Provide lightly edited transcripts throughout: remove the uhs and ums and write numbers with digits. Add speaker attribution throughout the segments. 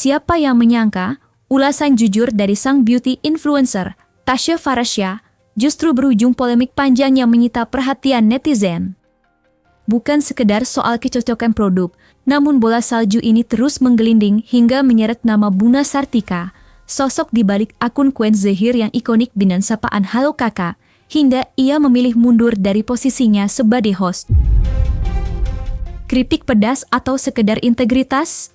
Speaker 1: Siapa yang menyangka ulasan jujur dari sang beauty influencer, Tasya Farasya, justru berujung polemik panjang yang menyita perhatian netizen. Bukan sekedar soal kecocokan produk, namun bola salju ini terus menggelinding hingga menyeret nama Buna Sartika, sosok di balik akun Quen Zahir yang ikonik dengan sapaan "Halo Kakak", hingga ia memilih mundur dari posisinya sebagai host. Kritik pedas atau sekedar integritas?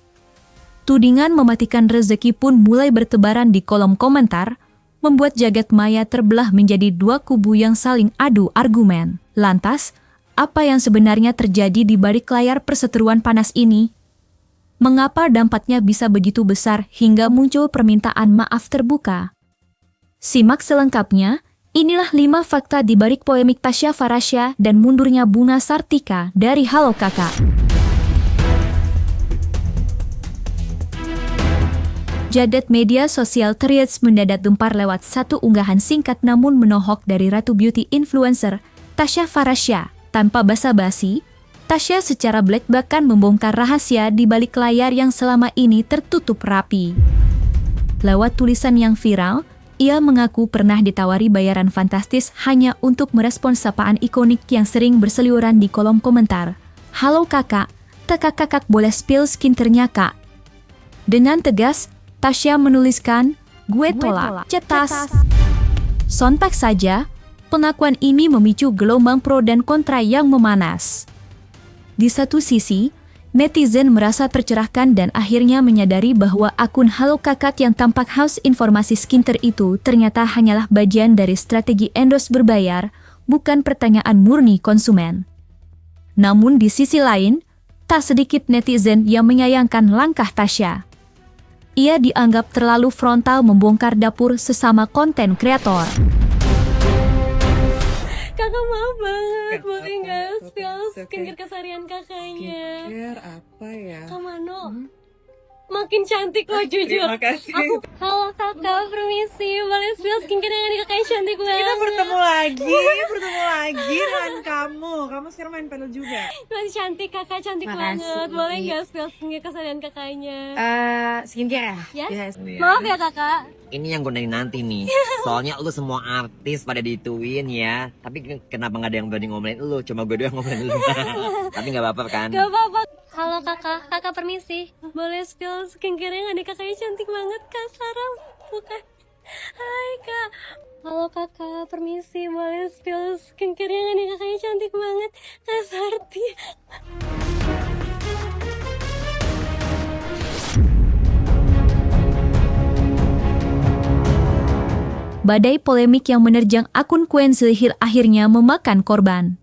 Speaker 1: Tudingan mematikan rezeki pun mulai bertebaran di kolom komentar, membuat jagat maya terbelah menjadi dua kubu yang saling adu argumen. Lantas, apa yang sebenarnya terjadi di balik layar perseteruan panas ini? Mengapa dampaknya bisa begitu besar hingga muncul permintaan maaf terbuka? Simak selengkapnya, inilah 5 fakta di balik polemik Tasya Farasya dan mundurnya Buna Sartika dari Halo Kakak. Jagat media sosial Threads mendadak gempar lewat satu unggahan singkat namun menohok dari ratu beauty influencer, Tasya Farasya. Tanpa basa-basi, Tasya secara belak-belakan membongkar rahasia di balik layar yang selama ini tertutup rapi. Lewat tulisan yang viral, ia mengaku pernah ditawari bayaran fantastis hanya untuk merespons sapaan ikonik yang sering berseliweran di kolom komentar. "Halo kakak, kakak boleh spill skincare-nya kak?" Dengan tegas, Tasya menuliskan, "Gue tolak, cetas." Sontak saja, pengakuan ini memicu gelombang pro dan kontra yang memanas. Di satu sisi, netizen merasa tercerahkan dan akhirnya menyadari bahwa akun Halo Kakak yang tampak haus informasi skincare itu ternyata hanyalah bagian dari strategi endorse berbayar, bukan pertanyaan murni konsumen. Namun di sisi lain, tak sedikit netizen yang menyayangkan langkah Tasya. Ia dianggap terlalu frontal membongkar dapur sesama konten kreator.
Speaker 2: Kakak maaf banget, boleh nggak spill skincare keseharian kakaknya?
Speaker 3: Skincare apa ya?
Speaker 2: Kak Mano, makin cantik loh jujur.
Speaker 3: Terima kasih.
Speaker 2: Halo kakak, permisi, boleh spill skincare yang ada kakaknya cantik banget.
Speaker 3: Kita bertemu lagi dengan kamu. Kamu sekarang main panel juga.
Speaker 2: Masih cantik kakak, cantik
Speaker 4: Makasih.
Speaker 2: banget. Boleh nggak spill skincare keseharian kakaknya?
Speaker 4: Skincare ya?
Speaker 2: Yes?
Speaker 3: Iya.
Speaker 2: Maaf ya kakak.
Speaker 5: Ini yang gunain nanti nih. Soalnya lu semua artis pada dituin ya. Tapi kenapa nggak ada yang berani ngomongin lu? Cuma gue doang ngomongin lu. Tapi nggak apa-apa kan?
Speaker 2: Gak apa-apa. Halo kakak, kakak permisi. Boleh spill skincare yang ada kakaknya cantik banget kak Sarah, bukan? Hai kak. Halo kakak, permisi. Boleh spill skincare yang ada kakaknya cantik banget kak Sarti.
Speaker 1: Badai polemik yang menerjang akun Quen Zahir akhirnya memakan korban.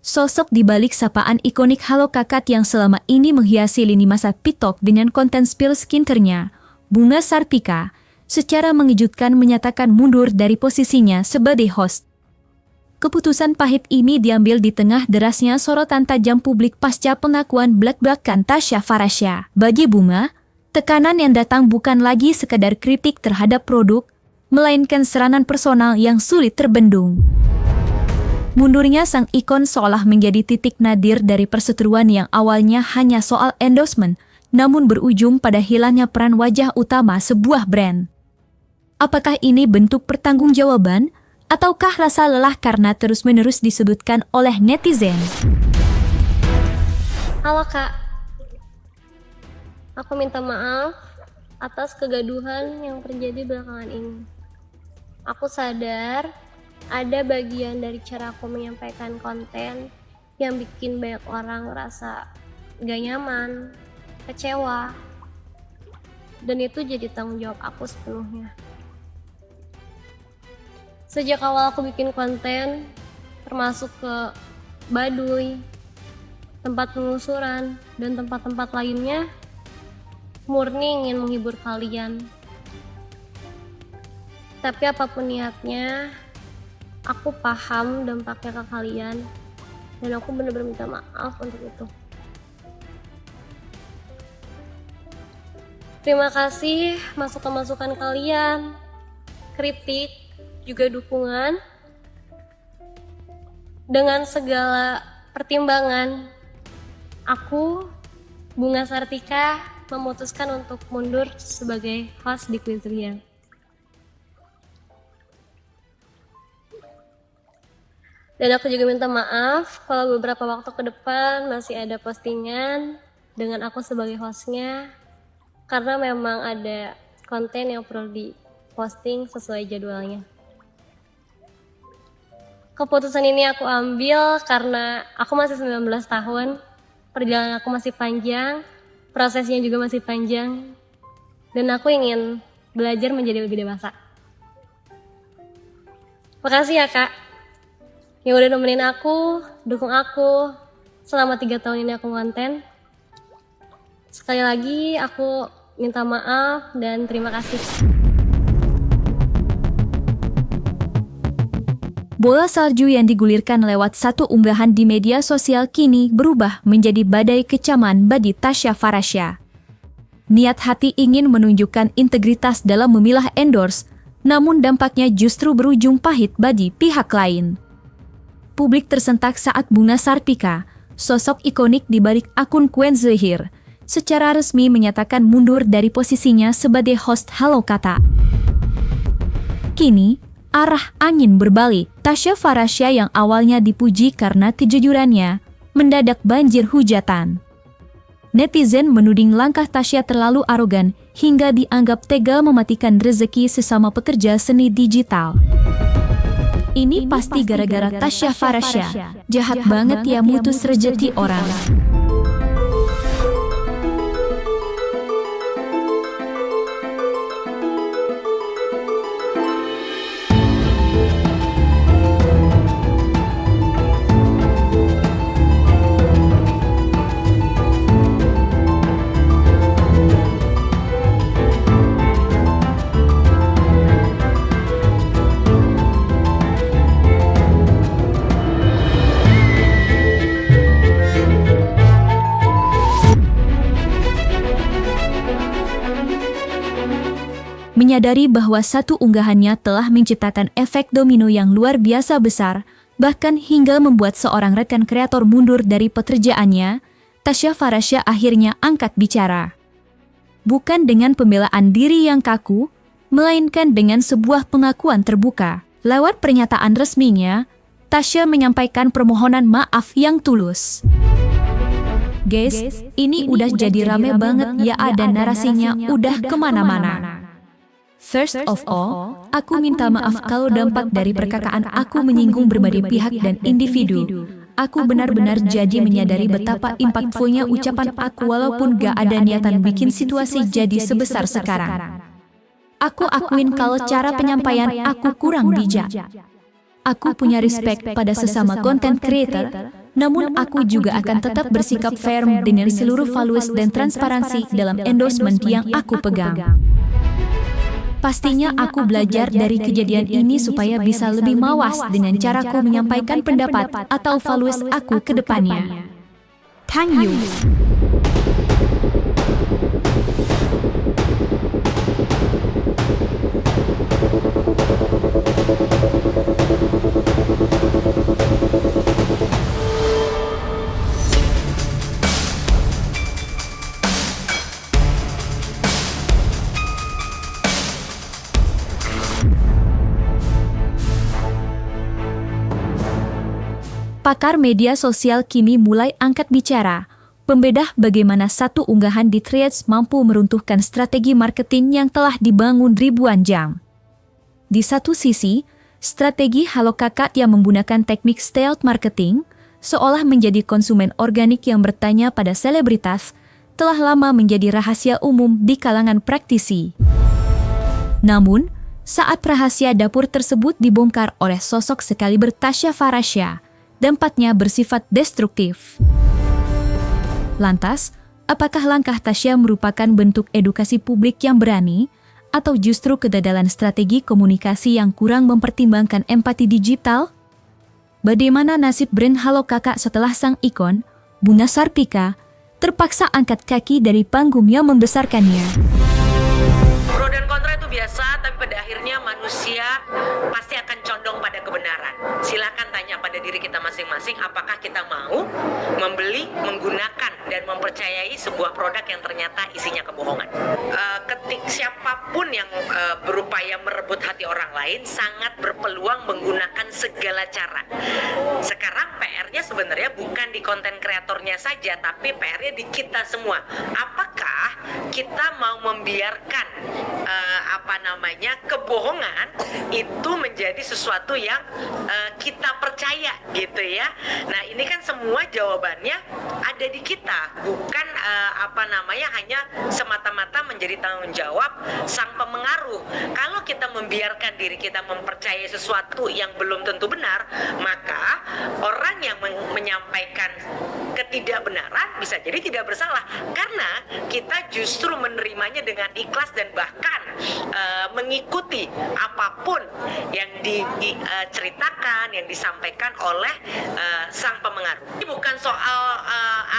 Speaker 1: Sosok di balik sapaan ikonik Halo Kakak yang selama ini menghiasi lini masa TikTok dengan konten spill skincare-nya, Buna Sartika, secara mengejutkan menyatakan mundur dari posisinya sebagai host. Keputusan pahit ini diambil di tengah derasnya sorotan tajam publik pasca pengakuan belak-belakan Tasya Farasya. Bagi Bunga, tekanan yang datang bukan lagi sekadar kritik terhadap produk, melainkan serangan personal yang sulit terbendung. Mundurnya sang ikon seolah menjadi titik nadir dari perseteruan yang awalnya hanya soal endorsement, namun berujung pada hilangnya peran wajah utama sebuah brand. Apakah ini bentuk pertanggungjawaban, ataukah rasa lelah karena terus-menerus disebutkan oleh netizen?
Speaker 2: Halo kak. Aku minta maaf atas kegaduhan yang terjadi belakangan ini. Aku sadar ada bagian dari cara aku menyampaikan konten yang bikin banyak orang ngerasa gak nyaman, kecewa, dan itu jadi tanggung jawab aku sepenuhnya. Sejak awal aku bikin konten, termasuk ke Baduy, tempat penelusuran, dan tempat-tempat lainnya, murni ingin menghibur kalian. Tapi apapun niatnya, aku paham dampaknya ke kalian, dan aku benar-benar minta maaf untuk itu. Terima kasih masukan-masukan kalian, kritik, juga dukungan. Dengan segala pertimbangan, aku, Buna Sartika, memutuskan untuk mundur sebagai host di Quizria. Dan aku juga minta maaf kalau beberapa waktu ke depan masih ada postingan dengan aku sebagai hostnya, karena memang ada konten yang perlu diposting sesuai jadwalnya. Keputusan ini aku ambil karena aku masih 19 tahun, perjalanan aku masih panjang, prosesnya juga masih panjang, dan aku ingin belajar menjadi lebih dewasa. Makasih ya Kak, yang udah nemenin aku, dukung aku selama 3 tahun ini aku konten. Sekali lagi aku minta maaf dan terima kasih.
Speaker 1: Bola salju yang digulirkan lewat satu unggahan di media sosial kini berubah menjadi badai kecaman bagi Tasya Farasya. Niat hati ingin menunjukkan integritas dalam memilah endorse, namun dampaknya justru berujung pahit bagi pihak lain. Publik tersentak saat Buna Sarpika, sosok ikonik di balik akun Quen Zahir, secara resmi menyatakan mundur dari posisinya sebagai host Halo Kata. Kini, arah angin berbalik. Tasya Farasya yang awalnya dipuji karena kejujurannya, mendadak banjir hujatan. Netizen menuding langkah Tasya terlalu arogan hingga dianggap tega mematikan rezeki sesama pekerja seni digital. Ini pasti gara-gara Tasya Farasya. Jahat banget ya mutus rezeki orang. Menyadari bahwa satu unggahannya telah menciptakan efek domino yang luar biasa besar, bahkan hingga membuat seorang rekan kreator mundur dari pekerjaannya, Tasya Farasya akhirnya angkat bicara. Bukan dengan pembelaan diri yang kaku, melainkan dengan sebuah pengakuan terbuka. Lewat pernyataan resminya, Tasya menyampaikan permohonan maaf yang tulus. Guys, ini udah jadi rame banget ya, ada narasinya udah kemana-mana. First of all, aku minta maaf kalau dampak dari perkataan aku menyinggung berbagai pihak dan individu. Aku benar-benar jadi menyadari betapa impactfulnya ucapan aku walaupun gak ada niatan bikin situasi jadi sebesar sekarang. Aku akuin kalau cara penyampaian aku kurang bijak. Aku punya respect pada sesama content creator, namun aku juga akan tetap bersikap firm dengan seluruh followers dan transparansi dalam endorsement yang aku pegang. Pastinya aku belajar dari kejadian ini supaya bisa lebih mawas dengan caraku menyampaikan pendapat atau followers aku ke depannya. Thank you. Pakar media sosial kini mulai angkat bicara, membedah bagaimana satu unggahan di Threads mampu meruntuhkan strategi marketing yang telah dibangun ribuan jam. Di satu sisi, strategi Halo Kakak yang menggunakan teknik stealth marketing, seolah menjadi konsumen organik yang bertanya pada selebritas, telah lama menjadi rahasia umum di kalangan praktisi. Namun, saat rahasia dapur tersebut dibongkar oleh sosok sekaliber Tasya Farasya, dampaknya bersifat destruktif. Lantas, apakah langkah Tasya merupakan bentuk edukasi publik yang berani, atau justru kegagalan strategi komunikasi yang kurang mempertimbangkan empati digital? Bagaimana nasib brand Halo Kakak setelah sang ikon, Buna Sarpika, terpaksa angkat kaki dari panggung yang membesarkannya?
Speaker 6: Pro dan kontra itu biasa, tapi pada akhirnya manusia pasti akan condong pada kebenaran. Silakan tanya pada diri diri kita masing-masing apakah kita mau membeli, menggunakan dan mempercayai sebuah produk yang ternyata isinya kebohongan. Siapapun yang berupaya merebut hati orang lain sangat berpeluang menggunakan segala cara. Sekarang PR-nya sebenarnya bukan di konten kreatornya saja, tapi PR-nya di kita semua. Apakah kita mau membiarkan kebohongan itu menjadi sesuatu yang kita percaya gitu ya. Nah, ini kan semua jawabannya ada di kita, bukan hanya semata-mata menjadi tanggung jawab sang pemengaruh. Kalau kita membiarkan diri kita mempercayai sesuatu yang belum tentu benar, maka orang yang menyampaikan ketidakbenaran bisa jadi tidak bersalah karena kita justru menerimanya dengan ikhlas dan bahkan mengikuti apapun yang diceritakan, yang disampaikan oleh sang pemengaruh. Ini bukan soal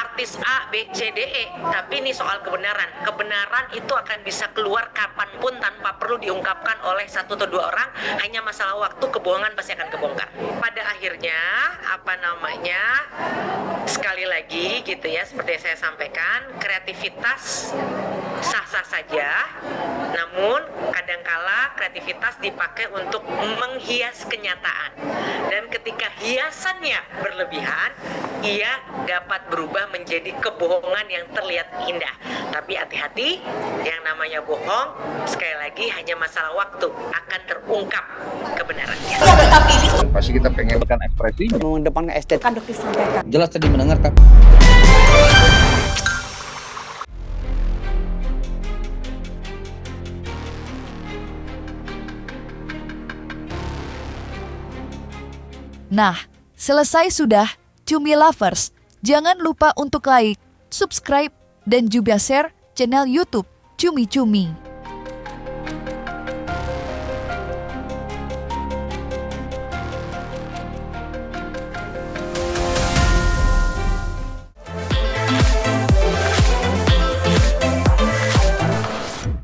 Speaker 6: artis A, B, C, D, E, tapi ini soal kebenaran. Kebenaran itu akan bisa keluar kapanpun tanpa perlu diungkapkan oleh satu atau dua orang. Hanya masalah waktu, kebohongan pasti akan kebongkar. Pada akhirnya, sekali lagi gitu ya, seperti yang saya sampaikan, kreativitas sah-sah saja, namun kadangkala kreativitas dipakai untuk menghias kenyataan, dan ketika hiasannya berlebihan, ia dapat berubah menjadi kebohongan yang terlihat indah. Tapi hati-hati, yang namanya bohong sekali lagi hanya masalah waktu akan terungkap kebenarannya.
Speaker 7: Pasti kita pengen kan ekspresinya.
Speaker 8: Mengedepankan estetika.
Speaker 7: Jelas tadi mendengarkan.
Speaker 9: Nah, selesai sudah, Cumi Lovers. Jangan lupa untuk like, subscribe, dan juga share channel YouTube Cumi Cumi.